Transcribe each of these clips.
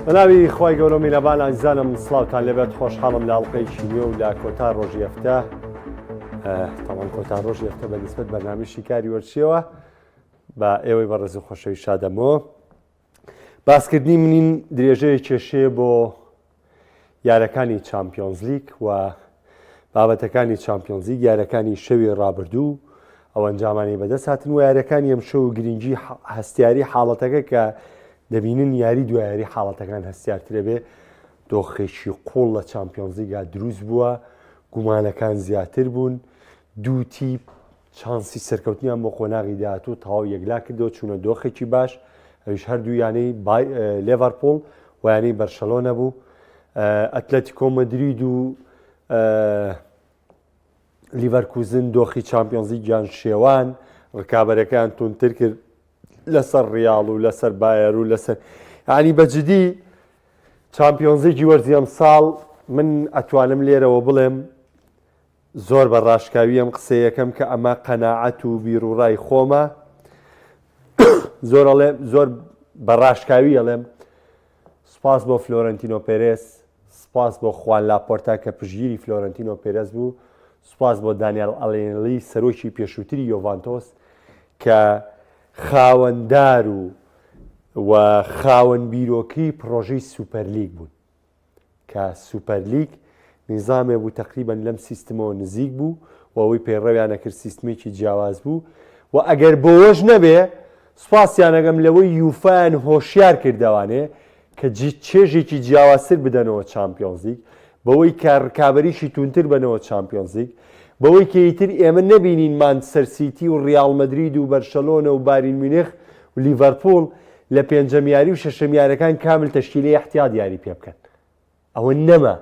بەناوی خی گەورە و میهرەبان ئازیزانم سڵاوتان لەبێت خۆشحاڵم لە ئەڵلقەیەکی نوێ و لە کۆتا ڕۆژی هەفتە تاوان کۆتا ڕۆژی هەفتە بە نسبەت بەرنامەی کاری وەرچیەوە بە ئێوەی بەڕێز و خۆشەوی شادەمەوە باسکردنی منین درێژەیە کێشەیە بۆ یارەکانی چامپیۆنز لیگ و بابەتەکانی چامپیۆنز لیگ یارەکانی شەوی ڕابردوو ئەو ئەنجامانی بەدەست هاتن و یارەکانی ئەم شەو و گرنگی هەستیاری حاڵەتەکە کە دەبینن یاری دوایاری حاڵەتەکان هەستیارترە بێ دۆخێکی قوڵ لە چامپیۆنز لیگا دروست بووە گومانەکان زیاتر بوون دوو تیپ چانسی سەرکەوتنیان بۆ قۆناغی داهاتوو تەواو یەکلا کردەوە چوونە دۆخێکی باش ئەویش هەردوو یانەی لێڤەرپۆڵ و یانەی بەرشەلۆنە بوو ئەتلەتیکۆ مەدرید و لیڤەرکوزن دۆخی چامپیۆنز لیگیان شێوان ڕکابەرەکان تونتر کرد لەسەر ڕیاڵ و لەسەر بایر و لەسەر ینی بەجددی چامپیۆنزێکی وەرزی ئەم ساڵ من ئەتوانم لێرەوە بڵێم زۆر بە ڕاشکاوی ئەم قسەیەکەم کە ئەمە قەناعەت و بیرروڕای خۆمە زۆر بە ڕاشکاوی ئەڵێم سپاس بۆ فلۆرنتینۆ پێرێز سپاس بۆ خوان لاپۆرتا کە پشگیری فلۆرنتینۆ پێرێز بوو سپاس بۆ دانیێل ئەڵێنلی سەرۆکی پێشووتری یۆڤانتۆس کە خاوەندار و خاوەن بیرۆکەی پرۆژەی سوپەرلیگ بوون کە سوپەرلیگ نیزامێ بوو تقریبان لەم سیستمەوە نزیک بوو و ئەوەی پێڕەویانە کرد سیستمێکی جیاواز بوو و ئەگەر بۆوەش نەبێ سوپاسیان ئەگەم لەوەی یوفایان هۆشیار کردوانێ کە چێژێکی جیاوازتر بدەنەوە چامپیۆنز لیگ بەوەی کە ڕکابەریشی تونتر بنەوە چامپیۆنز لیگ بەوەی کە ئیتر ئێمە نەبینین مانچستەر سیتی و ڕیاڵ مەدرید و بەرشەلۆنە و بایر مونیخ و لیڤەرپۆڵ لە پێنجەم یاری و شەشەم یاریەکان کامل تەشکیلەی احتیاط یاری پێ بکەن ئەوە نەما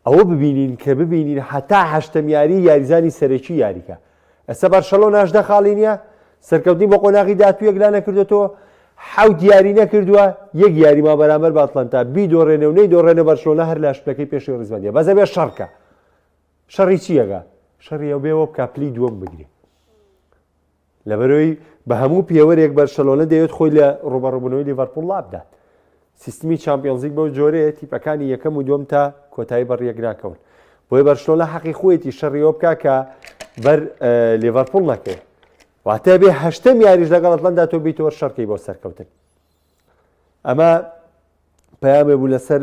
ئەوە ببینین کە ببینین هەتا هەشتەم یاری یاریزانی سەرەکی یاریکە ئەستا بەرشەلۆن 18 خاڵی نییە سەرکەوتنی بە قۆناغی داهاتوو یەکلا نەکردێتەوە حەوت یاری نەکردووە یەک یاری ما بەرامبەر بە ئەتڵەنتا بیدۆڕێنە و نەیدۆڕێنە بەرشەلۆنە هەر لە شپەکەی پێشەوەی ڕیزبەندیە بەزە بێ شەڕکە شەڕی چیەکە شەڕی ئەو بێەوە بکە پلی دووەم بگرێ لەبەرەوەی بە هەموو پێوەرێک بەرشەلۆنە دەوێت خۆی لە ڕوبەڕووبوونەوەی لیڤەرپۆڵ لابدات سیستمی چامپیۆنز لیگ بەو جۆرەیە تیپەکانی یەکەم و دووەم تا کۆتایی بەڕیەک ناکەون بۆیە بەرشەلۆنە حەقی خۆیەتی شەڕیەوە بکە کە بەر لیڤەرپۆڵ نەکەێت واتە بێ هەشتەم یاریش لەگەڵ ئەتڵەنتا تۆ بیتەوە شەڕکەی بۆ سەرکەوتن ئەمە پەیامێ بوو لەسەر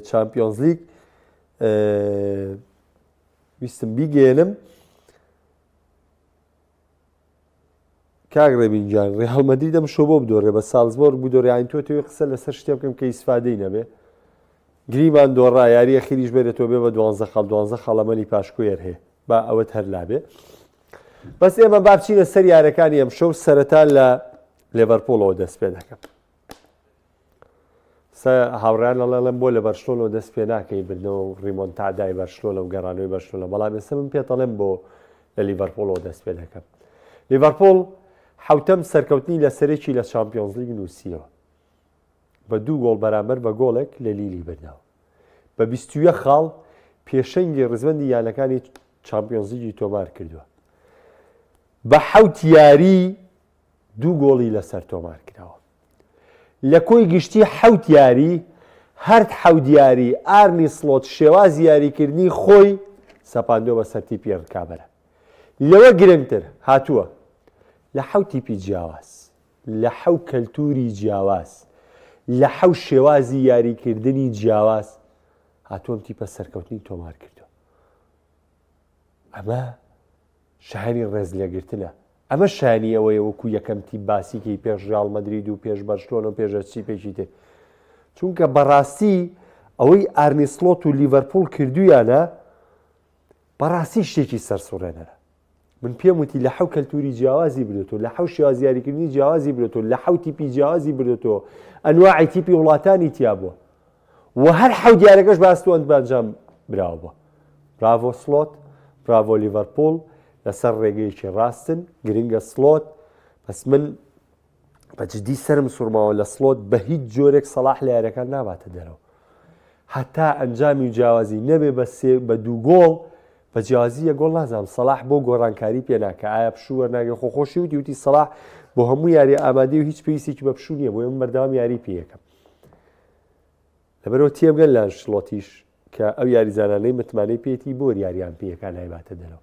چامپیۆنز لیگ ویستم بیگەێنم کاک ڕێبینجان ڕێال مەدرید دەم شۆ بۆ بدۆڕێ بە سالزبۆرگ بدۆڕێ تۆ توێ قسە لەسەر شتێ بکەم کە ئیسفادەی نەبێ گریمان دۆڕا یاری ئەخیریش بێتەوە بێ بە 12 خاڵەمەنی پاشکوێر هەیە با ئەوەت هەر لابێ بەس ئێمە با بچینە سەر یارەکانی ئەم شەو سەرەتا لە لیڤەرپۆڵەوە دەست پێ دەکەم هاوڕیان لەڵێڵم بۆ لە بەرشلۆنەوە دەست پێ ناکەی بردنەوە و ڕیمۆنتادای بەرشلۆنە و گەڕانەوەی بەرشلۆنە بەڵام ئێستا من پێتەڵێم بۆ لە لیڤەرپۆڵەوە دەست پێ دەکەم لیڤەرپۆڵ حوتەم سەرکەوتنی لە سەرێکی لە چامپیۆنز لیگ نووسیەوە بە 2 گۆڵ بەرامبەر بە گۆڵێک لە لیلی برداوە بە 21 خاڵ پێشەنگی ڕزبەندی یانەکانی چامپیۆنز لیگی تۆمار کردووە بە حەوت یاری 2 گۆڵی لەسەر تۆمار کراوە لە کۆی گشتی حەوت یاری هەر حەوت یاری ئارنی سڵۆت شێوازی یاریکردنی خۆی سەپاندۆ بە سەر تیپی ڕکابەرە لەوە گرنگتر هاتووە لە حەوت تیپی جیاواز لە حەوت کەلتوری جیاواز لە حەوت شێوازی یاریکردنی جیاواز هاتووەم تیپە سەرکەوتنی تۆمار کردو ئەمە شایانی ڕێز لێگرتنە ئەمە شایانی ئەوەیە وەکو یەکەم تیپ باسیکەی پێش ڕیاڵ مەدرید و پێش بەرشلۆنە و پێش چیپێکی تێ چونکە بەڕاستی ئەوەی ئارنی سڵۆت و لیڤەرپۆڵ کردویانە بەڕاستی شتێکی سەرسوڕێنەرە من پێم وتی لە حەوت کەلتوری جیاوازی بردێتەوە لە حەوت شێواز یاریکردنی جیاوازی بردێتەوە لە حەوت تیپی جیاوازی بردێتەوە ئەنواعی تیپی وڵاتانی تیا بووە و هەر حەوت یاریەکەش باستوەند بەنجام براوە بووە براڤۆ سڵۆت براڤۆ لیڤەرپۆڵ لەسەر ڕێگەیەکی ڕاستن گرنگە سڵۆت بەس من بەجددی سرم سوورماوە لە سڵۆت بە هیچ جۆرێک سەلاح لە یاریەکان ناباتە دەرەوە هەتا ئەنجامی جیاوازی نەبێ بە 2 گۆڵ بە جیازیە گۆڵ نازانم سەلاح بۆ گۆڕانکاری پێ ناکە ئایا پشووە ناگە خۆخۆشی وتی سەلاح بۆ هەموو یاری ئامادەی و هیچ پێویستێکی بە پشوو نییە بۆ ئێمە بەردەوام یاری پێ یەکەم لەبەرەوە تێبگەن لە ئەنشلۆتیش کە ئەو یاریزانانەی متمانەی پێێتی بۆ یاریان پێەکان نایباتە دەرەوە.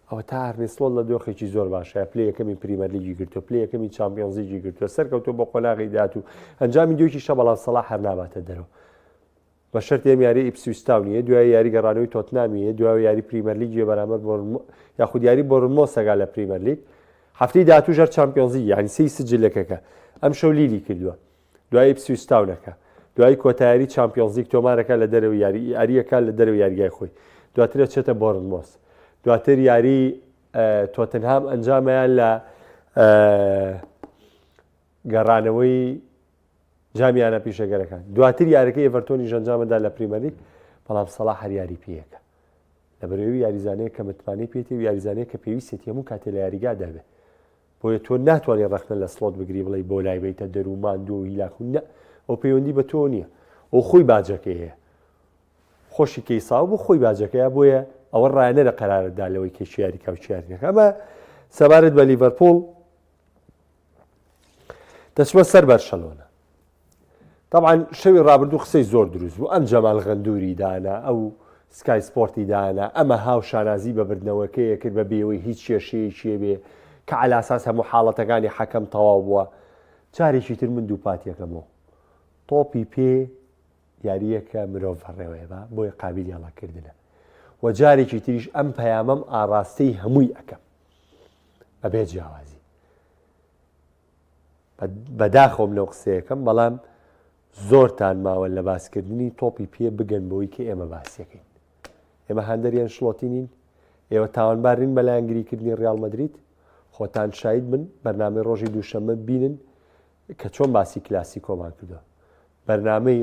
ئەوە تا ئارنێ سڵۆت لە دۆخێکی زۆر باشە، پلەی یەکەمی پریمەر لیگی گرتووە، پلەی یەکەمی چامپیۆنز لیگی گرتووە، سەرکەوتووە بۆ قۆناغی داات و ئەنجامی دوێکی شە، بەڵام سەڵاح هەر ناباتە دەرەوە. بە شەرت ئێمە یاری ئیپسویس تاونیە، دوای یاری گەڕانەوەی تۆتنامیە، دوای یاری پریمەر لیگیە بەرامبەر یاخود یاری بۆرنمۆسەگا لە پریمەر لیگ. هەفتەی داهاتوو ژەر چامپیۆنز لیگ، یعنی سەی سجلەکەکە ئەم شەو لیلی کردووە، دوای ئیپسویس تاونەکە، دوای کۆتاییاری چامپیۆنز لیگ تۆمارەکە لە دەرەوە یاریەکە لە دەرەوە یاریگای خۆی، دواترە چێتە بۆرنمۆس، دواتر یاری تۆتنهام ئەنجامیان لە گەڕانەوەی جامیانە پیشەگەرەکان، دواتر یاریەکەی ئێڤەرتۆنی ژەنجامەدا لە پریمەر لیگ، بەڵام سەڵاح هەر یاری پێیەکە. لەبەرەوەی یاریزانەیە کە متمانەی پێێتی و یاریزانەیە کە پێویستێتی هەموو کاتێ لە یاریگا دەبێت، بۆیە تۆ ناتوانێت ڕەخنە لە سڵۆت بگری بڵێ بۆ لای بیتە دەرومان دۆ و هیلاکو نە، ئەو پەیوەندی بە تۆ نییە، ئەو خۆی باجەکەی هەیە، خۆشی کەیساو بۆ خۆی باجەکەیە، بۆیە ئەوە ڕایەنە لە قەرارەتدا لەوەی کێشی یاریکا و چیارەکە. ئەمە سەبارەت بە لیڤەرپوڵ. دەچمە سەر بەرشەلۆنە. طبعا شەوی ڕابردوو قسەی زۆر دروست بوو، ئەم جەمال غەندوری دانا، ئەو سکای سپۆرتی دانا، ئەمە هاو شانازی بە بردنەوەکەیە کرد بە بێەوەی هیچ کێشەیەکیە بێ کە عەلا ئاساس هەموو حاڵەتەکانی حەکەم تەواو بووە. جارێکی تر من دوو پاتیەکەمەوە تۆپی پێ یاریەکە مرۆڤ هەڕێوەیە بە بۆیە قابلی هەڵاکردنە، و جارێکی تریش ئەم پەیامەم ئاڕاستەی هەمووی ئەەکەم بەبێ جیاوازی. بەداخۆم لەو قسەیەکەم، بەڵام زۆرتان ماوە لە باسکردنی تۆپی پێ بگەن بۆی کە ئێمە باسیەکەین. ئێمە هەندەریان شڵۆتی نین، ئێوە تاوانبارین بە لایەنگریکردنی ڕیال مەدرید، خۆتان شاید بن بەرنامەی ڕۆژی دووشەممە بینن کە چۆن باسی کلاسیکۆمان کردووە، بەرنامەی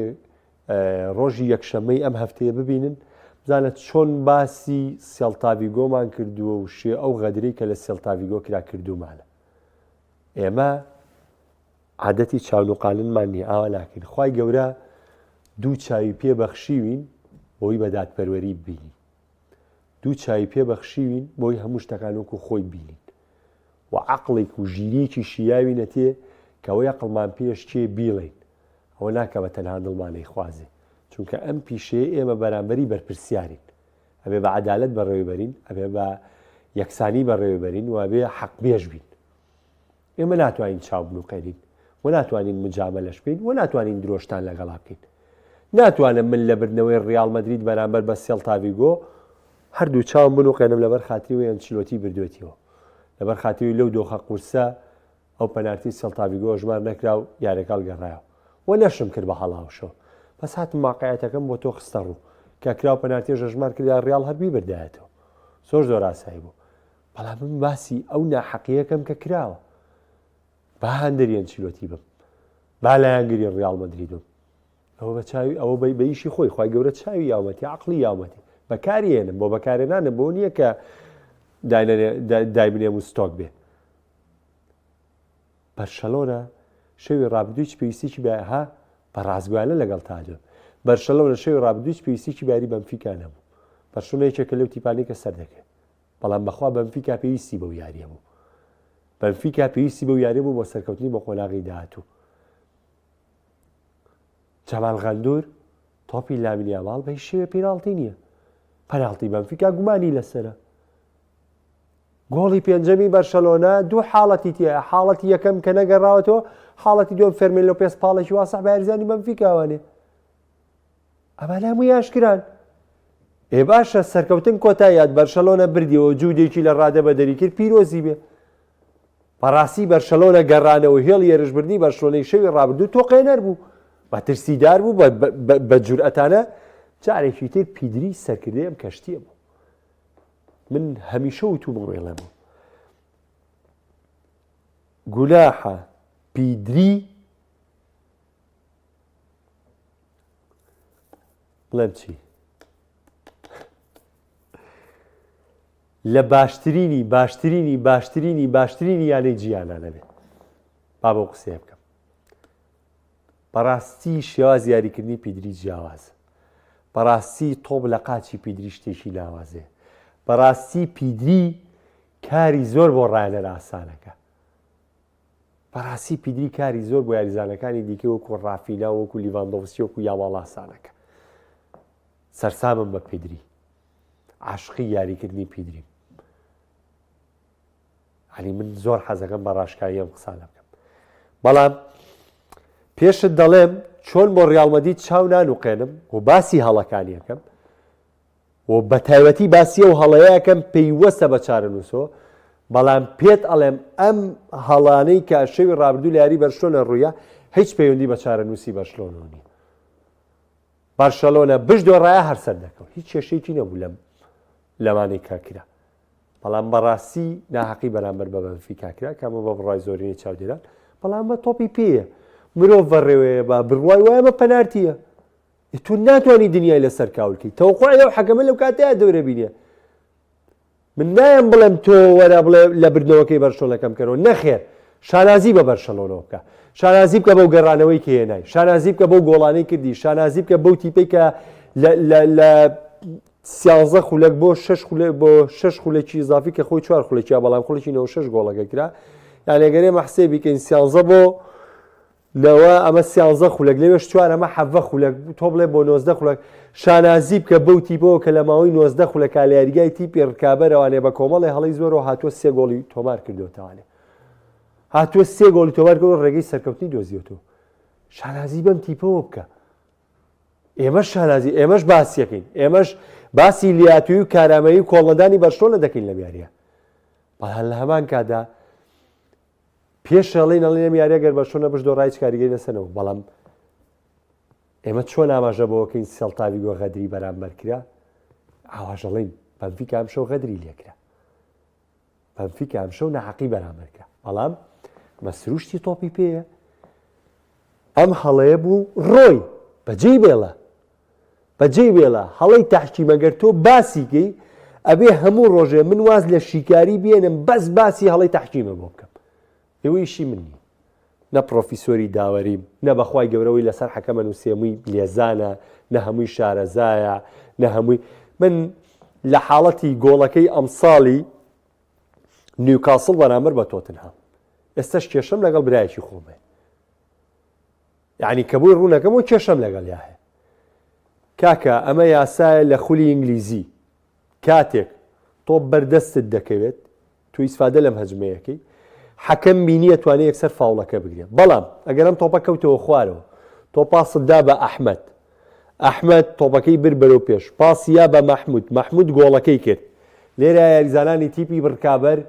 ڕۆژی یەکشەممەی ئەم هەفتەیە ببینن، بزانێت چۆن باسی سێڵتاڤیگۆمان کردووە و شێ ئەو غەدرەی کە لە سێڵتاڤیگۆ کرا کردومانە. ئێمە عادەتی چاونوقالنمان نییە، ئاوا ناکەین. خوای گەورە دوو چاوی پێ بەخشیوین بۆی بەدادپەروەری ببینین، دوو چاوی پێ بەخشیوین بۆی هەموو شتەکان وەکو خۆی بینین، و عەقڵێک و ژیرێکی شیاوی نەتێ کە ئەوەی عەقڵمان پێش چێ بیڵێین، ئەوە ناکە بە تەنها دڵمانەی خوازێ، چونکە ئەم پیشەیە ئێمە بەرامبەری بەرپرسیارین، ئەبێ بە عەدالەت بەڕێوەبەرین، ئەبێ بە یەکسانی بەڕێوەبەرین، و ئەبێ حەقبێژ بین. ئێمە ناتوانین چاو بنووقێنین، و ناتوانین مجامەلەش بکەین، و ناتوانین درۆشتان لەگەڵا بکەین. ناتوانم من لە بردنەوەی ڕیال مەدرید بەرامبەر بە سێڵتاڤیگۆ هەردوو چاوم بنووقێنم لەبەر خاتریەوەی ئەنچلۆتی بردوێتیەوە، لەبەر خاتریەوەی لەو دۆخە قورسە ئەو پەنارتی سێڵتاڤیگۆ ژمار نەکرا و یاریەکە هەڵگەڕایەوە، و نەشم کرد بە هەڵاوشەوە. بەس هاتم واقعیەتەکەم بۆ تۆ خستە ڕوو کە کرا و پەنارتیە ژەژمار کرد ڕیال هەربی بردایەتەوە، زۆر ئاسایی بوو. بەڵام من باسی ئەو ناحەقیەکەم کە کراوە، با هەندەری ئەنچلۆتی بم، با لایەنگری ڕیال مەدریدم، ئەوە بە چاوی ئەوە بە ئیشی خۆی خوای گەورە چاوی یاومەتی عەقڵی یاومەتی بەکارهێنم، بۆ بەکارهێنانە بۆ نییە کە دایبنێم و ستۆک بێ. بەرشەلۆنە شەوی ڕابردووی پێویستێکی ها بە ڕازگویانە لەگەڵ تادۆ. بەرشەلۆنە شەوی ڕابردووی پێویستێکی باری بەمفیکا نەبوو، بەرشەلۆنە یەکێکە لەو تیپانەی کە سەر دەکەێت، بەڵام بەخوا بەمفیکا پێویستی بەو یاریە بوو، بەمفیکا پێویستی بەو یاریە بوو بۆ سەرکەوتنی بۆ قۆناغی داهاتوو. جەمال غەندور تۆپی لامینی یاماڵ بە هیچ شێوێ پێناڵتی نییە، پەناڵتی بەمفیکا گومانی لەسەرە. گۆڵی پێنجەمی بەرشەلۆنە دوو حاڵەتی تایە، حاڵەتی یەکەم کە نەگەڕاوەتەوە، حاڵەتی دووەم فێرمین لۆپێز پاڵێکی واسع بە یاریزانی بەمفیکاوانێ. ئەمانە هەمووی ئاشکران. باشە سەرکەوتن کۆتاییات بەرشەلۆنە بردیەوە، جوودێکی لە ڕادە بەدەری کرد پیرۆزی بێ. بەڕاستی بەرشەلۆنە گەڕانەوە هێڵ یێرشبردنی بەرشەلۆنەی شەوی ڕابردوو تۆقێنەر بوو، بە ترسیدار بوو، بە جورئەتانە. جارێکی تر پیدری سەرکردەی ئەم کەشتیە بوو. من هەمیشە وتووم ڕێڵە بوو گولاحە پیدری بڵێم چی لە باشترینی یانەی جیانانە بێ. با بۆ قسەیە بکەم. بەڕاستی شێواز یاریکردنی پیدری جیاوازە، بەڕاستی تۆپ لە قاچی پیدری شتێکی لاوازێ، بەڕاستی پیدری کاری زۆر بۆ ڕایەنەر ئاسانەکە. بەڕاستی پیدری کاری زۆر بۆ یاریزانەکانی دیکە وەکو ڕافینا وەکو لیڤاندۆڤسکی وەکو یاواڵاسانەکە. سەرسامم بە پیدری، عاشقی یاریکردنی پیدریم. علی من زۆر حەزەکەم بە ڕاشکایی ئەم قسانە بکەم. بەڵام پێشت دەڵێم چۆن بۆ ڕیاڵ مەدرید چاو نانوقێنم و باسی هەڵەکانی یەکەم و بە تایبەتی باسی ئەو هەڵەیەکەم پێیوەستە بە چارەنووسۆ. بەڵام پێت ئەڵێم ئەم هەڵانەی کە شەوی ڕابردوو لە یاری بەرشلۆنە ڕوویە هیچ پەیوەندی بە چارەنووسی بەرشلۆنەوە نییە. بەرشەلۆنە بژدۆڕایە هەر سەر دەکەوت، هیچ کێشەیەکی نەبوو لەمانەی کاکرا. بەڵام بەڕاستی ناحەقی بەرامبەر بە بەنفیکا کرا کە ئەمە بە بڕای زۆرینەی چاودێران. بەڵام بە تۆپی پێیە مرۆڤ بەڕێوەیە بە بڕوای وایە بە پەنارتیە. تۆ ناتوانانی دنیای لەسەر کاولکەی تەوقوعی لەو حەکەمە لەو کاتەیە دەورە بینێ. من نایم بڵێم تۆ وەرە بڵێ لە بردنەوەکەی بەرشلۆنەکەم کەرەوە، نەخێر، شانازی بە بەرشەلۆنەوە بکە، شانازی بکە بەو گەڕانەوەی کە هێنای، شانازی بکە بەو گۆڵانەی کردی، شانازی بکە بەو تیپەی کە لە 13 خولەک بۆ 6 خولێکی ئیزافی کە خۆی 4 خولێکیە، بەڵام خولێکی 96 گۆڵەکە کرا. یانێ گەرێ مەحسێ بیکەین 13 بۆ لەوە ئەمە 13 خولەک لەوێش 4 ئەمە 7 خولەک تۆ بڵێ بۆ 19 خولەک. شانازی بکە بەو تیپەوە کە لە ماوەی 19 خولەکە لە یاریگای تیپی ڕکابەرەوانێ بە کۆمەڵی هەڵی زۆرەوە هاتووە 3 گۆڵی تۆمار کردوتەوانێ، هاتووە 3 گۆڵی تۆمار کردەوە، ڕێگەی سەرکەوتنی دۆزیەوە. شانازی بەم تیپەوە بکە. ئێمەش شانازی، ئێمەش باسیەکەین، ئێمەش باسی لیاتوی و کارامەیی و کۆڵەدانی بەرشلۆنە دەکەین لە یاریە. بەڵام لە هەمان کادا پێش ئەڵێن ئەڵێم یاریە گەر بەرشلۆنە بژدۆڕای هیچ کاریگەری نەسەنەوە. بەڵام ئێمە چۆن ئاماژە بەوەکەین سێڵتاوی گۆ غەدری بەرامبەر کرا؟ ئاواژەڵێن بەنفیکا ئەم شەو غەدری لێکرا، بەنفیکا ئەم شەو ناحەقی بەرامبەر کرا. بەڵام مەسروشتی تۆپی پێیە، ئەم هەڵەیە بوو ڕۆی بەجێی بێڵە هەڵەی تەحکیمەگەر تۆ باسیکەی ئەبێ هەموو ڕۆژێ من واز لە شیکاری بێنم بەس باسی هەڵەی تەحکیمە بۆ بکەم. ئێوەیشی من نییە، نە پرۆفیسۆری داوەریم، نە بەخوای گەورەوەی لەسەر حەکەمە نووسێمووی لێزانە، نە هەمووی شارەزایە، نە هەمووی. من لە حاڵەتی گۆڵەکەی ئەمساڵی نیوکاسڵ بەرامبەر بە تۆتنهام ئێستاش کێشەم لەگەڵ برایەکی خۆمێ، یعنی کە بووی ڕوونەکەم و کێشەم لەگەڵ یاهەیە. کاکە ئەمە یاسایە لە خولی ئینگلیزی، کاتێک تۆ بەردەستت دەکەوێت تو ئیسفادە لەم هەجمەیەکەی حەکەم بینیە توانێت یەکسەر فاوڵەکە بگرێت. بەڵام ئەگەر ئەم تۆپە کەوتەوە خوارەوە، تۆ پاست دا بە ئەحمەد تۆپەکەی بر بەرەو پێش، پاسیا بە مەحموود گۆڵەکەی کرد. لێرە یاریزانانی تیپی بڕکابەر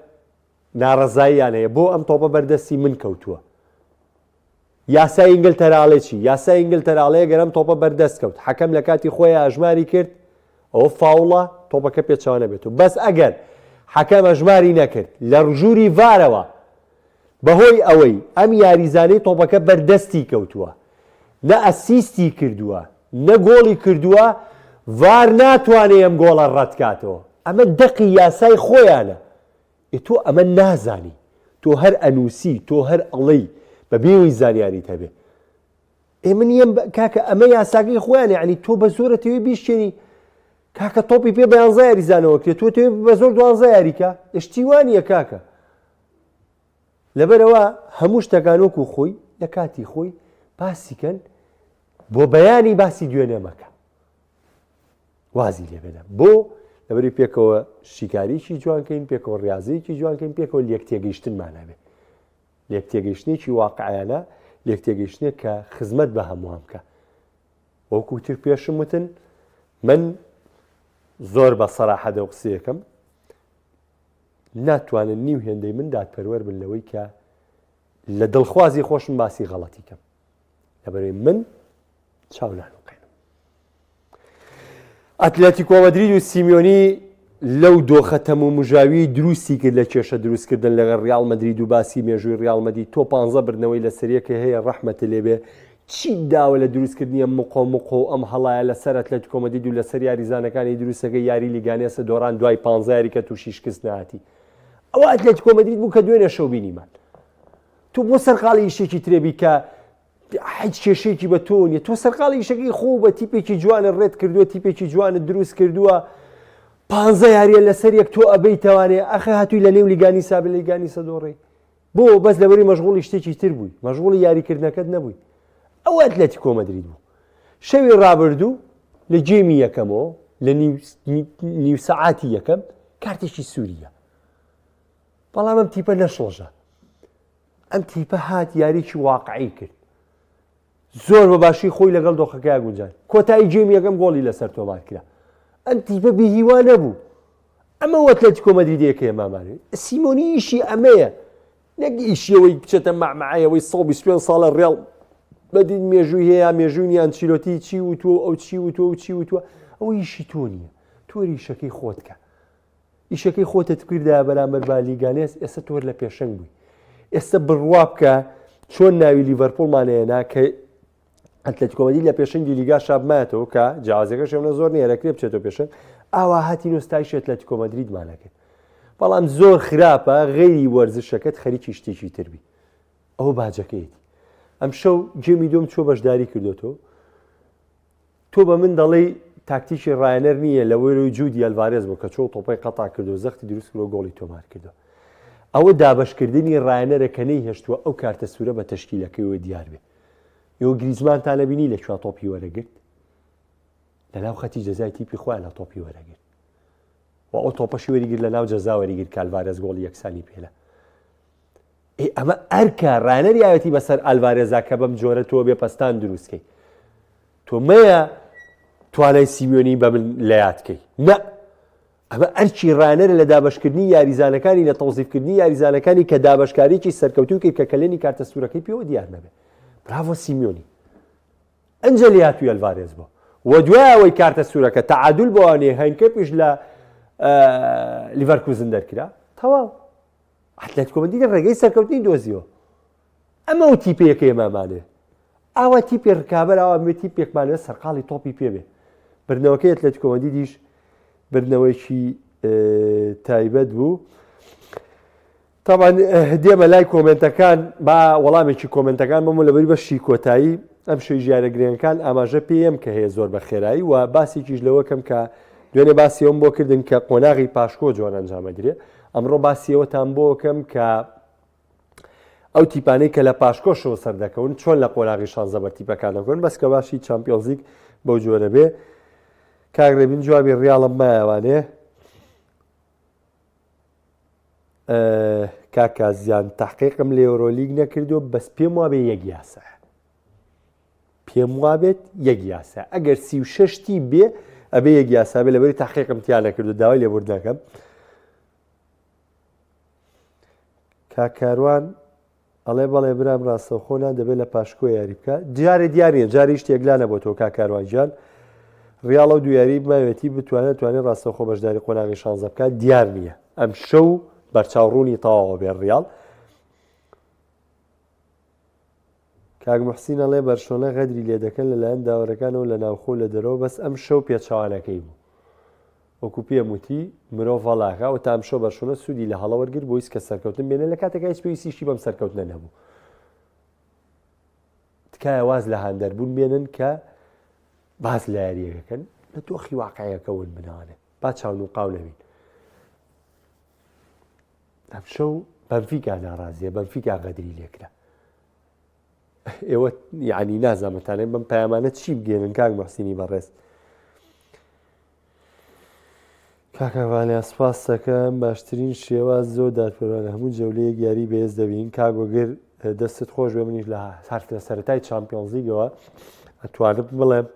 ناڕەزاییان هەیە بۆ ئەم تۆپە بەردەستی من کەوتووە. یاسای ئینگلتەراڵێکی یاسای ئینگلتەراڵەیە گەرم تۆپە بەردەست کەوت، حەکەم لە کاتی خۆی ئاژماری کرد، ئەوە فاوڵە، تۆپەکە پێچەوانە بێت. و بەس ئەگەر حەکەم ئەژماری نەکرد لە ڕژووری ڤارەوە بەهۆی ئەوەی ئەم یاریزانەی تۆپەکە بەردەستی کەوتووە، نە ئەسیستی کردووە، نە گۆڵی کردووە، ڤار ناتوانێت ئەم گۆڵە ڕەتکاتەوە. ئەمە دەقی یاسای خۆیانە. تۆ ئەمە نازانی، تۆ هەر ئەنووسی، تۆ هەر ئەڵەی بە بێوی زانیاریت هەبێ. ئێمە نیەم کاکە ئەمە یاساکەی خۆیانە، یعنی تۆ بە زۆرە تەوێ بیشتێنی کاکە تۆپی پێ بە 11 یاریزانەوە کرێت، تۆ تەوێ بە زۆر 12 یاریکە، شتیوانیە کاکە. لەبەرەوە هەموو شتەکان وەکو خۆی لە کاتی خۆی باسیکەن بۆ بەیانی باسی دوێنێ مەکە، وازی لێ بێنە بۆ لەبەری پێکەوە شیکاریکی جوانکەین، پێکەوە ڕاضیەکی جوانکەین، پێکەوە لێکتێگەیشتنمان هەبێ، لێکتێگەیشتنێکی واقعیانە، لێکتێگەیشتنێک کە خزمەت بە هەمووان بکە. وەکو تر پێشم وتن، من زۆر بە سەراحەت ئەو قسەیەکەم، ناتوانن نیو هێندەی من دادپەروەر بن لەوەی کە لە دڵخوازی خۆشم باسی غەڵەتی کەم، لەبەرەوەی من چاو نانوقێنم. ئەتلێتیکۆ مەدرید و سیمیۆنی لەو دۆخە تەمومژاوی دروستی کرد لە کێشە دروستکردن لەگەڵ ڕیاڵ مەدرید و باسی مێژووی ڕیاڵ مەدرید. تۆ 15 بردنەوەی لە سەریەکە هەیە، ڕەحمەتە لێبێ، چی داوە لە دروستکردنی ئەم مقۆ ئەم هەڵایە لەسەر ئەتلێتیکۆ مەدرید و لەسەر یاریزانەکانی دروستەکەی یاری لیگانێسە دۆڕان دوای 15 یاریکە تووشی شکست نهاتی. ئەوە ئەتلێتیکۆ مەدرید بوو کە دوێنێ شەو بینیمان. تۆ بۆ سەرقاڵی ئیشێکی ترێبی کە هیچ کێشەیەکی بە تۆ نیە، تۆ سەرقاڵی ئیشەکەی خۆ بە تیپێکی جوانە ڕێت کردووە، تیپێکی جوانە دروست کردووە، 15 یاریە لەسەر یەک تۆ ئەبەی تەوانێ ئەخە هاتووی لە نێو لیگانی سابل لیگانی سەدۆڕێ. بۆ بەس لەبەری مەشغوڵی شتێکی تر بووی مەشغوڵی یاریکردنەکەت نەبووی ئەو ئەتلەتیکۆ مەدرید بوو شەوی ڕابردوو لە جێمی یەکەمەوە لە نیو سەعاتی یەکەم کارتێکی سووریە بەڵام ئەم تیپە نەشڵژە ئەم تیپە هات یاریکی واقعی کرد زۆر بە باشی خۆی لەگەڵ دۆخەکەی گونجان کۆتایی جێمی یەکەم گۆڵی لەسەر تۆمار کرا ئەم تیپە بێهیوا نەبوو ئەمە ئەتلەتیکۆ مەدریدیەکە ئێمامانێت سیمۆنی ئیشی ئەمەیە نەک ئیشیەوەی بچێتە مەعمەعایەوەی 125 ساڵە ڕێڵ بەدید مێژووی هەیە مێژووی ئەنچیلۆتی چی وتووە ئەو چی وتووە و چی وتووە ئەو ئیشی تۆ نییە تۆری ئیشەکەی خۆت کە ئیشەکەی خۆتت کردایە بەرامبەر با لیگانێس ئێستا تۆر لە پێشەنگ بووی ئێستا بڕوا بکە چۆن ناوی لیڤەرپۆڵمانەیەنا کە ئەتلەتیکۆ مەدرید لە پێشەنگی لیگا شابمایەتەوە کە جیاوازەکەش ئێمە زۆر نییە رەکرێ بچێتەوە پێشەنگ ئاوا هاتی نۆستایشی ئەتلەتیکۆ مەدریدمانەکرد بەڵام زۆر خراپە غەیری وەرزشەکەت خەریکی شتێکی تربی ئەوە باجەکەیەتی ئەم شەو جێمی دۆم چۆ بەشداری کردوتەوە تۆ بە من دەڵێ تاکتیکی ڕایەنەر نییە لەوەی جودی ئەلڤارێز بوو کە چۆ تۆپەی قەتا کردو زەختی دروست کرۆ گۆڵی تۆمار کردو ئەوە دابەشکردنی ڕایەنەرە کە نەی هێشتووە ئەو کارتە سوورە بە تەشکیلەکەیەوە دیار بێ یۆ گریزمانتان نەبینی لەکوێ تۆپی وەرەگرت لەناو خەتی جەزای تیپی خۆیان لە تۆپی وەرەگرت و ئەو تۆپەشی وەریگرت لەناو جەزا وەریگرت کە ئەلڤارێز گۆڵی یەکسانی پێلە ئەمە ئەرکە ڕایەنەری ئاوەتی بەسەر ئەلڤارێزا کە بەم جۆرە تۆ بێپەستان دروستکەی تۆ مەیە توانای سیمیۆنی بە من لە یادکەی نە ئەمە ئەرچی ڕایەنەرە لە دابەشکردنی یاریزانەکانی لە تەوزیفکردنی یاریزانەکانی کە دابەشکاریی سەرکەوتوو کرد کە کەلێنی کارتە سوورەکەی پێوە دیار نەبێ براڤۆ سیمیۆنی ئەنجە لە هاتووی ئەلڤارێز بۆ وە دوای ئەوەی کارتە سوورەکە تەعادول بۆوانێ هەنکە پیش لە لیڤەرکوزن دەرکرا تەواو ئەتلەتیکۆ مەدرید ڕێگەی سەرکەوتنی دۆزیەوە ئەمە و تیپەیەکە ئێمامانێ ئاوا تیپی ڕکابەر ئاوا بێ تیپێکمانوێت سەرقاڵی تۆپی پێبێ بردنەوەکەی ئەتلەتیکۆ مەدریدیش بردنەوەیکی تایبەت بوو تاوان دێمە لای کۆمنتەکان با وەڵامێکی کۆمنتەکان بمە لەبەری بەشی کۆتایی ئەم شوی ژیارەگرێنەکان ئاماژە پێم کە هەیە زۆر بە خێرایی و باسێکیش لەوەکەم کە دوێنێ باسی ئەوم بۆ کردن کە قۆناغی پاشکۆ جوان ئەنجامەدرێ ئەمڕۆ باسیەوەتان بۆکەم کە ئەو تیپانەی کە لە پاشکۆشەوە سەردەکەون چۆن لە قۆناغی شانزە بە تیپەکان دەکەون بەس کە باشی چامپیۆنز لیگ بەو جۆرە بێ کاگرێبین جوابی ڕیاڵم مایەوانێ کاکازیان تحقیقم لە ئەوڕۆلیگ نەکردو بەس پێم وابێ یەک یاسە پێم وابێت یەک یاسە ئەگەر 36 بێ ئەبێ یەک یاسا بێ لەبەری تحقیقم تیان نەکردو داوای لێبوردنەکەم کاکاروان ئەڵێ بەڵێ برام ڕاستەوخۆنان دەبێت لە پاشکۆ یاری بکە جارێ دیارە جاری شتێک لا نەبوو تۆ کاکاروانجان ڕیاڵە و دویاری ماوێتی بتوانێت ڕاستەوخۆ بەشداری قۆناغی شانزە بکات دیار نییە ئەم شەو بەرچاوڕوونی تەواوە بێ ڕیاڵ کاک موحسین ئەڵێ بەرشۆنە غەدری لێ دەکەن لەلایەن داوەرەکانەوە لە ناوخۆ لە دەرەوە بەس ئەم شەو پێچەوانەکەی بوو وەکو پێم وتی مرۆڤ هەڵاکا و تا ئەم شەو بەرشۆنە سوودی لە هەڵە وەرگرت بۆ هیچ کە سەرکەوتن بێنێ لە کاتێکا هیچ پێویستیشی بەم سەرکەوتنە نەبوو تکایە واز لە هاندەربوون بێنن کە باز لە یاریەکەکەن لە تۆخی واقعیەکەون بنەوانێت با چاون و قاو نەبین ئەم شەو بەنفیکا ناڕازیە بەنفیکا غەدری لێکرا ئێوە یعنی نازانمەتانێت بەم پەیامانە چی بگێنن کاک موحسینی بەڕێز کاکەوانێ سوپاس دەکەم باشترین شێواز زۆر دادپەروانە هەموو جەولەیەک یاری بەهێز دەبین کاگۆگر دەستت خۆش بێ منیش لە سەرەتای چامپیۆنز لیگەوە ئەتوانم بڵێم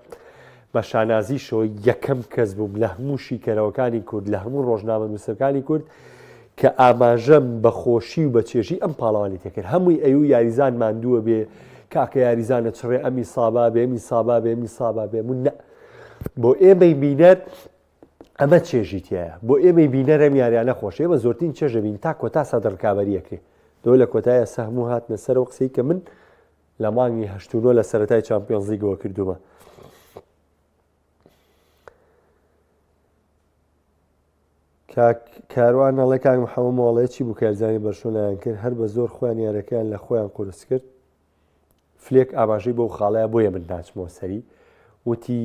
بە شانازیشەوە یەکەم کەس بووم لە هەموو شیکەرەوەکانی کورد لە هەموو ڕۆژنامە نووسەکانی کورد کە ئاماژەم بە خۆشی و بە چێژی ئەم پاڵەوانی تێکرد هەمووی ئەو یاریزان ماندووە بێ کاکە یاریزانە چڕێ ئەمی سابا بێ ئەمی سابا بێ ئەمی سابا بێ من بۆ ئێمەی بینەر ئەمە چێژی تایە بۆ ئێمەی بینەر ئەم یاریانە خۆش ئێمە زۆرترین چێژە بین تا کۆتا سەدڕکابەریەکرێ دۆ لە کۆتایە سەهموو هاتنە سەر و قسەی کە من لە مانگی هەشتونۆ لە سەرەتای چامپیۆنز لیگەوە کردومە کاروان هەڵێ کاک محەممەد مۆڵەیەکی بوو کارزانی بەرشۆنیان کرد هەر بە زۆر خۆیان یارەکەیان لە خۆیان قورس کرد فلێک ئاماژەی بەو خاڵەیە بۆیە من ناچمەوە سەری وتی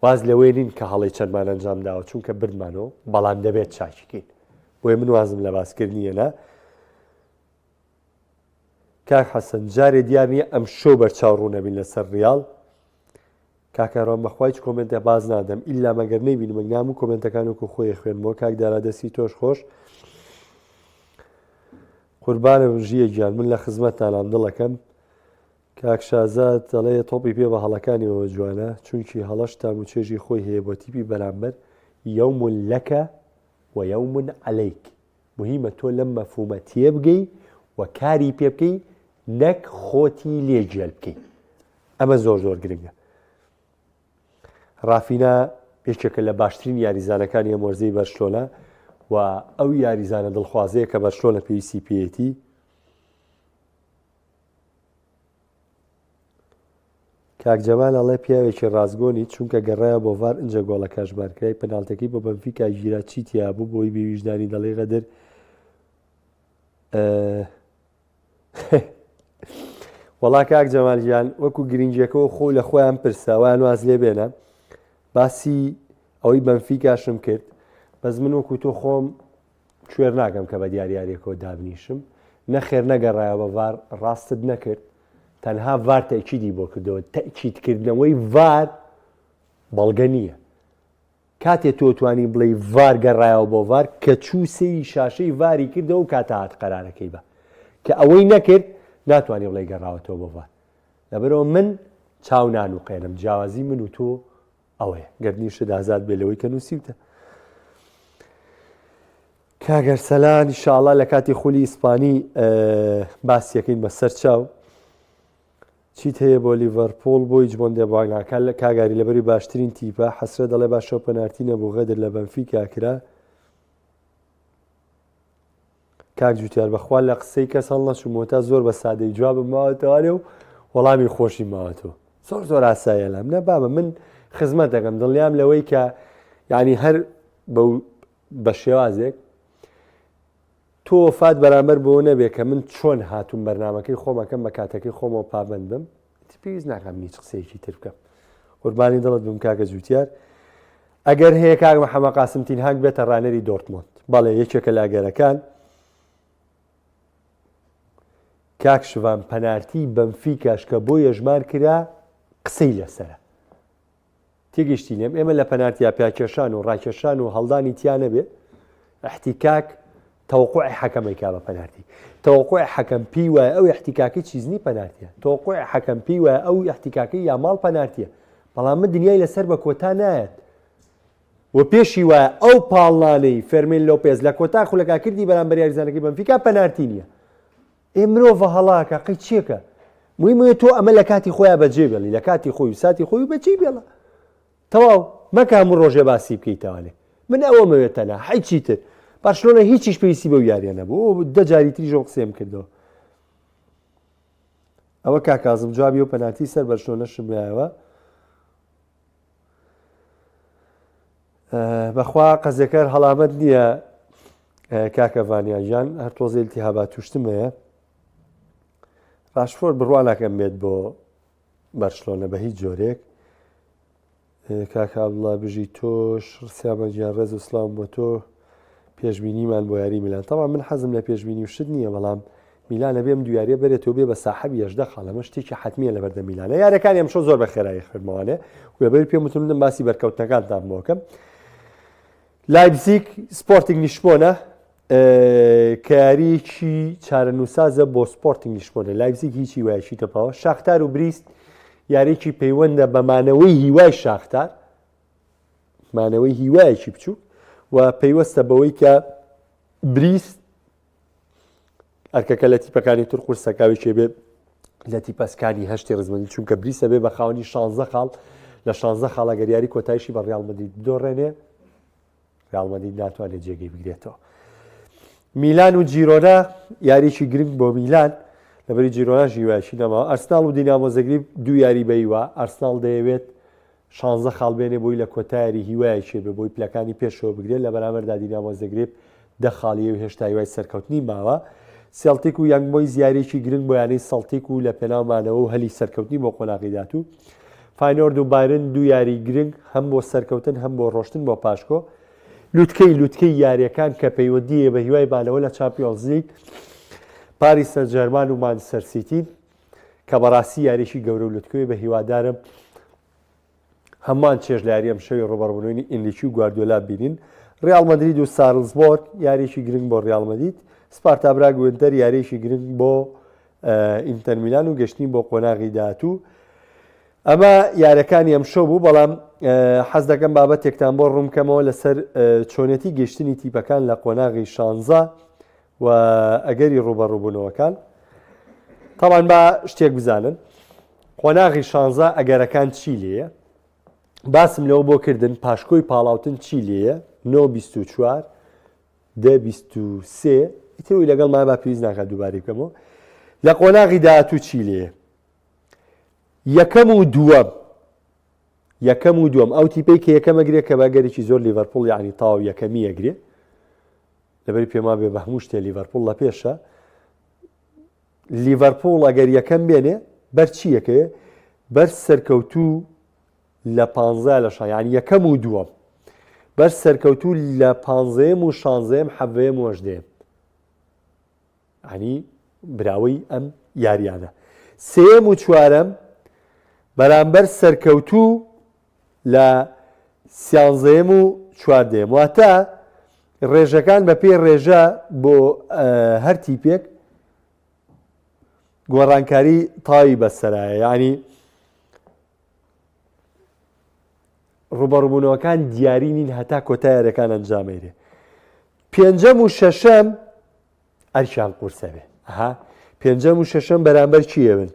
واز لەوەی نین کە هەڵی چەندمان ئەنجام داوە چونکە بردمانەوە بەڵام دەبێت چاکیکەین بۆیە من وازم لە باسکردنیە نا کاک حەسەن جارێ دیار نییە ئەم شۆ بەرچاو ڕوونەبین لەسەر ڕیاڵ. کاکەڕۆم بەخوای کۆمنتە باز نادەم ئیلا مەگەر نەیبینم مەگنام و کۆمنتەکان وەکو خۆی خوێنمەوە. کاک دارا دەستی تۆش خۆش قوربانە ژیە گیان من لە خزمەتتانان دڵەکەم. کاک شازاد دەڵێ تۆپی پێ بە هەڵەکانیەوە جوانە چونکی هەڵەش تام و چێژی خۆی هەیە بۆ تیپی بەرامبەر یەوم لەکە و یەوم عەلەیک. مهمە تۆ لەم مەفهومە تێبگەی و کاری پێ بکەی نەک خۆتی لێجێل بکەی. ئەمە زۆر زۆر گرنگە. ڕافینا یەکێکە لە باشترین یاریزانەکانی ئەمۆرزەی بەرشلۆنە و ئەو یاریزانە دڵخوازەیە کە بەرشلۆنە پێویستی پێیەتی. کاک جەمال ئەڵێ پیاوێکی ڕازگۆنی چونکە گەڕایە بۆ ڤار ئەنجە گۆڵە کاشبارکرای پەناڵتەکەی بۆ بەنفیکا ژیرا چیتیا بوو بۆی بێویژدانی دەڵێ غەدر وەڵا کاک جەمالگیان وەکو گرنگیەکەەوە خۆ لە خۆیان پرساوان واز لێ بێنە باسی ئەوەی بەنفیکاشم کرد بەس من وەکو تۆ خۆم کوێر ناکەم کە بە دیاریارێکەوە دابنیشم نەخێر نەگەڕایە بە ڤار ڕاستت نەکرد تەنها ڤار تەکیدی بۆ کردەوە. تەکیدکردنەوەی ڤار بەڵگە نییە. کاتێ تۆ توانی بڵێ ڤار گەڕایەوە بۆ ڤار کە چوو سەیری شاشەی ڤاری کردەوە و کاتە هات قەرارەکەی بە کە ئەوەی نەکرد ناتوانێ بڵێ گەڕاوەتەوە بۆ ڤار. لەبەرەوە من چاو نانوقێنم جیاوازی من و تۆ ئەوەیە گەردنیشت ئازاد بێ لەوەی کە نووسیوتە. کاگەرسەلان ئینشاڵڵا لە کاتی خولی ئیسپانی باسیەکەین بەسەر چاو. چیت هەیە بۆ لیڤەرپۆڵ بۆی جبۆندێبوانەکە لە کاگاری لەبەری باشترین تیپە حەسرە دەڵێ باشەو پەنارتی نەبوو غەدر لە بەنفیکا کرا. کاک جوتیار بەخوا لە قسەی کەس هەڵ نەچوومەوە تا زۆر بە سادەی جوابم ماوەتەوە و وەڵامی خۆشی ماوەتەوە زۆر زۆر ئاسایە لەم نە بابە من خزمەت دەکەم دڵنیام لەوەی کە یعنی هەر بە شێوازێک تۆ وفات بەرامبەر بۆ نەبێ کە من چۆن هاتووم بەرنامەکەی خۆمەکەم بە کاتەکەی خۆمەوە پابند بم پێویست ناکەم هیچ قسەیەکی تر بکەم. قوربانی دڵت بم کاکە جوتیار. ئەگەر هەیە کاک محەممەد قاسم تینهاک بێتە ڕانەری دۆرتمۆند بەڵێ یەکێکە لاگەرەکان کاک شوان پەنارتی بەنفیکاش کە بۆ یەژمار کرا قسەی لەسەرە تێگەیشتی لێم ئێمە لە پەنارتیا پیاکێشان و ڕاکێشان و هەڵدانی تیانە بێ احتیکاک توقع حەکەمەی کا بە پەنارتی توقع حەکەم پێی وایە ئەو احتیکاکی چیزنی پەنارتیە توقع حەکەم پێی وایە ئەو احتیکاکی یا ماڵ پەنارتیە بەڵام من دنیای لەسەر بە کۆتا نایەت و پێشی وایە ئەو پاڵانەی فەرمین لۆپێز لە کۆتا خولەکا کردی بەرامبەر یاریزانەکەی بەنفیکا پەنارتی نییە. مرۆڤە هەڵاکە قەی چیەکە مویمە تۆ ئەمە لە کاتی خۆیان بەجێ بێڵی لە کاتی خۆی و ساتی خۆی بەجێ بێڵە تەواو مەکە هەموو ڕۆژێ باسی بکەیتەوانێ من ئەوە مەوێتەنا هیچی تر بارسلۆنە هیچیش پێویستی بەو یاریە نەبوو دە جاری تریژە قسەم کردەوە. ئەوە کاکازم جوابی و پەنارتی سەر بەرشلۆنە شمایەوە بەخوا قەزەکەر هەڵامەت نییە کاکە ڤانیاژان هەر تۆزە ئیلتیهابات توشتمەیە راشفۆرد بڕوان ناکەم بێت بۆ بەرشلۆنە بە هیچ جۆرێک. کاکە عەبدوڵڵا بژی تۆش ڕسیامە گیان ڕێز و سڵاو بۆ تۆ پێشبینیمان بۆ یاری میلان تەواو من حەزم لە پێشبینی و شت نییە بەڵام میلانە بێم دویاریە بێتەوە بێ بە ساحەبی 18 خاڵ ئەمە شتێکی حتمیە لەبەردە میلانە یاریەکانی ئەمشەو زۆر بە خێرایی خوێندمەوانێ و لەبەر پێم وتم باسی بەرکەوتنەکانتان بۆکەم. لایپزیگ سپۆرتینگ لیشبۆنە کە یاریەکی چارەنووسازە بۆ سپۆرتینگ لیشبۆنە لایپزیگ هیچی وایەکی تەپاوە شاختار و بریست یاریەکی پەیوەندە بە مانەوەی هیوای شاختار مانەوەی هیوایەکی بچوو و پەیوەستە بەوەی کە بریست ئەرکەکە لە تیپەکانی تر قورسەکاوی بێت لە تیپەسکانی هەشتی ڕزمەندی چونکە بریسە بێ بە خاوەنی 16 خاڵ لە 16 خاڵە گەریاری کۆتایشی بە ڕیاڵ مەدرید بدۆڕێنێ ڕیاڵ مەدرید ناتوانێت جێگەی بگرێتەوە. میلان و جیرۆنا یاریی گرنگ بۆ میلان لەبەری جیرۆنا ژیوایشی نەماوە ئەرسناڵ و دینامۆ زەگریب دوو یاری بەیوە ئەرسناڵ دەیەوێت 16 خاڵ بێنێ بۆی لە کۆتایری هیوایەکی بێ بۆی پلەکانی پێشەوە بگرێت لە بەرامبەردا دینامۆ زەگریب 10 خاڵیە و هێشتا هیوای سەرکەوتنی ماوە. سێڵتیک و یانگ بۆیز یاریێکی گرنگ بۆ یانەی سەڵتیک و لە پێناومانەوە و هەلی سەرکەوتنی بۆ قۆناغی داتوو. فاینۆرد و بایرن دوو یاری گرنگ هەم بۆ سەرکەوتن هەم بۆ ڕۆشتن بۆ پاشکۆ. لوتکەی یاریەکان کە پەیوەندیە بە هیوای بانەوە لە چامپیۆنز لیگ پاریس سەن ژەرمان و مانچستەر سیتی کە بەڕاستی یاریشی گەورە و لوتکوێ بە هیوادارم هەمان چێژ لە یاری ئەم شەوی ڕۆبەڕبوونەوەی ئینریکی و گواردیۆلا بینین. ڕیال مەدرید و سارلزبۆرگ یاریشی گرنگ بۆ ڕیال مەدرید، سپارتا براگ و ئینتەر یاریشی گرنگ بۆ ئینتەر میلان و گەشتنی بۆ قۆناغی داهاتوو. ئەمە یاریەکانی ئەم شەو بوو، بەڵام حەز دەکەم بابەتێکتان بۆ ڕوونکەمەوە لەسەر چۆنێتی گەشتنی تیپەکان لە قۆناغی 16 و ئەگەری ڕوبەڕووبوونەوەکان. تاوان بە شتێک بزانن قۆناغی 16 ئەگەرەکان چی لێیە، باسم لەوە بۆ کردن پاشکۆی پاڵاوتن چی لێیە 924 1023 ئیتروی لەگەڵ ما با پێویست ناکات دووبارەی بکەمەوە. لە قۆناغی داهاتوو چی لێیە یەکەم و دووەم ئەو تیپەی کە یەکەم ئەگرێ کە باگەرێکی زۆر لیڤەرپوڵ یعنی تاو یەکەمی ئەگرێ لەبەری پێما بێ بە هەموو شتێ لیڤەرپوڵ لە پێشە. لیڤەرپوڵ ئەگەر یەکەم بێنێ بەر چی یەکەیە بەر سەرکەوتوو لە 15 لە شان یعنی یەکەم و دووەم بەر سەرکەوتوو لە 15م و 16م 17م و 18م ینی براوەی ئەم یاریانە. سێم و چوارەم بەرامبەر سەرکەوتوو لە 13م و 14م واتە ڕێژەکان بە پێی ڕێژە بۆ هەر تیپێک گۆڕانکاری تاوی بەسەرایە، ینی ڕوبەڕووبوونەوەکان دیاری نین هەتا کۆتا یاریەکان ئەنجامێرێ. پێنجەم و شەشەم ئەریشان قورسە بێ پێنجەم و شەشەم بەرامبەر چیە بن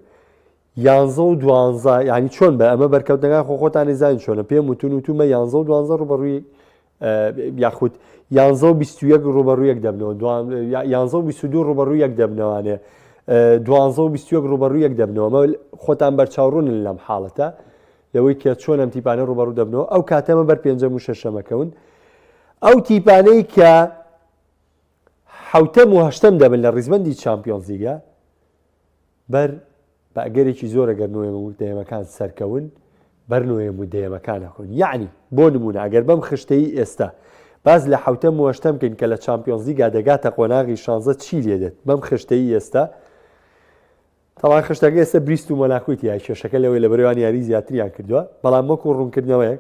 11 و 12 ینی چۆن بە ئەمە بەرکەوتنەکان خۆخۆتان نزانین چۆنە پێم وتونوتومە 11 و 12 ڕوبەڕووی یاخود 11 و 21 ڕوبەڕوویەک دەبنەوە 11 و 22 ڕوبەڕوویەک دەبنەوانێ 12 و 21 ڕوبەڕوویەک دەبنەوە. ئەمە خۆتان بەرچاوڕوونن لەم حاڵەتە لەوەی کە چۆن ئەم تیپانە ڕوبەڕوو دەبنەوە. ئەو کاتەمە بەر پێنجەم و شەشەمەکەون ئەو تیپانەی کە حوتەم و هەشتەم دەبن لە ڕیزبەندی چامپیۆنز لیگە بەر بە ئەگەرێکی زۆرە گەر نوێم و دەیەمەکان سەرکەون بەر نوێم و دەیەمەکانەکەون. یعنی بۆ نمونە ئەگەر بەم خشتەی ئێستا باز لە حوتەم و هەشتەم کەین کە لە چامپیۆنز لیگا دەگاتە قۆناغی 16 چی لێدێت بەم خشتەی ئێستا تاوان خشتەکە ئێستا بریست و مۆناکۆیت یا کێشەکە لەوەی لە بەرەوان یاری زیاتریان کردووە، بەڵام وەکو ڕوونکردنەوەیە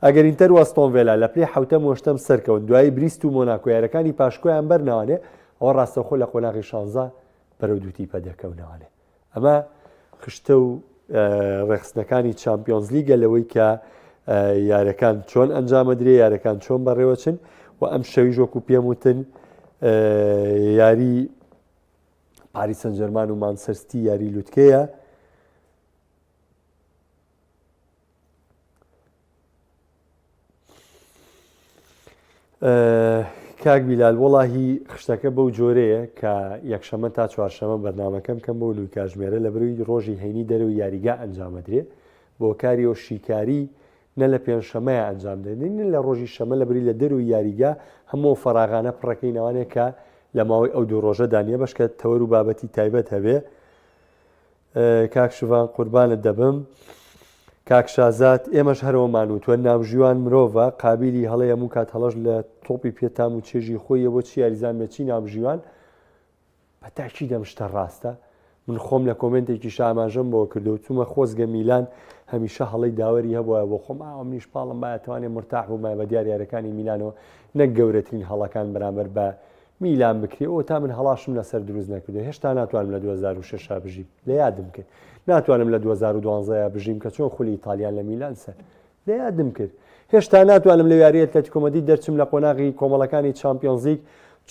ئەگەر ئینتەر و ئەستۆن ڤیلا لە پلەی حوتەم و هەشتەم سەرکەون دوایی بریست و مۆناکۆ یاریەکانی پاشکۆیان بەرنەوانێ ئەوە ڕاستەوخۆ لە قۆناغی 16 بەرەو دوو تیپە دەکەونەوانێ. ئەمە خشتە و ڕێخستنەکانی چامپیۆنز لیگە لەوەی کە یاریەکان چۆن ئەنجامەدرێ یاریەکان چۆن بەڕێوەچن و ئەم شەویش وەکو پێم وتن یاری پاریس سەن ژەرمان و مانچستەر سیتی یاری لوتکەیە. کاک بیلال وەڵاهی خشتەکە بەو جۆرەیە کە یەکشەمە تا چوارشەمە بەرنامەکەم کەم بۆ لوی کاژمێرە لە بروی ڕۆژی هەینی دەرەوەی یاریگا ئەنجامەدرێ بۆ کاری و شیکاری نە لە پێنجشەمەیە ئەنجامدێنین لە ڕۆژی شەمە لە بری لە دەروی یاریگا هەموو فەراغانە پڕەکەینەوانێت کە لە ماوەی ئەو دوو ڕۆژە دانیە بەشکە تەوەر و بابەتی تایبەت هەبێ. کاک شوان قوربانت دەبم. کاک شازات ئێمەش هەرەوەمان وتوە ناوژیوان مرۆڤە قابلی هەڵەی هەموو کات هەڵەش لە تۆپی پێتام و چێژی خۆیە بۆ چی یاریزان بێت چی ناوژیوان بە تاکی دەم شتە ڕاستە. من خۆم لە کۆمنتێکی شاماژەم بۆ کردو چوومە خۆزگە میلان هەمیشە هەڵەی داوەری هەبووە بۆ خۆم ئاوە منیش پاڵم باەتوانێت مرتاح بوومە بە دیار یاریەکانی میلانەوە نەک گەورەترین هەڵەکان بەرامبەر بە میلان بکرێ ئەو تا من هەڵاشم لەسەر دروست نەکردو هێشتا ناتوانم لە 2006 بژیم لە یادم کرد ناتوانم لە 2012 بژیم کە چۆن خولی ئیتالیان لە میلان سەر لە یادم کرد هێشتا ناتوانم لە یاری ئەتلێتیکۆ مەدرید دەرچم لە قۆناغی کۆمەڵەکانی چامپیۆنز لیگ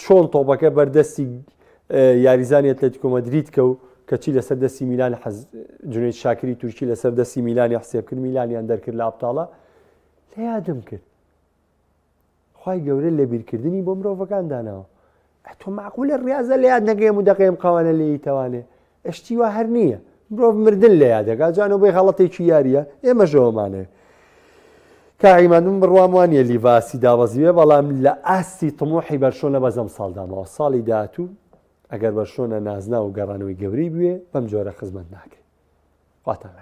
چۆن تۆپەکە بەردەستی یاریزانی ئەتلێتیکۆ مەدرید کە و کەچی لەسەر دەستی میلان جونێید شاکری تورکی لەسەر دەستی میلانی حسێب کرد میلانیان دەرکرد لە ئابتاڵە لە یادم کرد خوای گەورە لە بیرکردنی بۆ مرۆڤەکان داناوە تۆ معقولە ڕاضە لە یاد نەگەیم و دەقەیم قاوانە لێی تەوانێ ئەشتی وا هەر نییە مرۆڤ مردن لە یادەکە جانەوە بۆی خەڵەتێکی یاریە ئێمە ژەوەمانەیە کاعیمانم بڕوام وانە لیڤاسی دابەزیوێ بەڵام لە ئاستی تموحی بەرشۆنە بەزەم ساڵدامەوە ساڵی داهاتوو ئەگەر بەرشۆنە نازنا و گەڕانەوەی گەوری بوێ بەم جۆرە خزمەت ناکرێت خواتان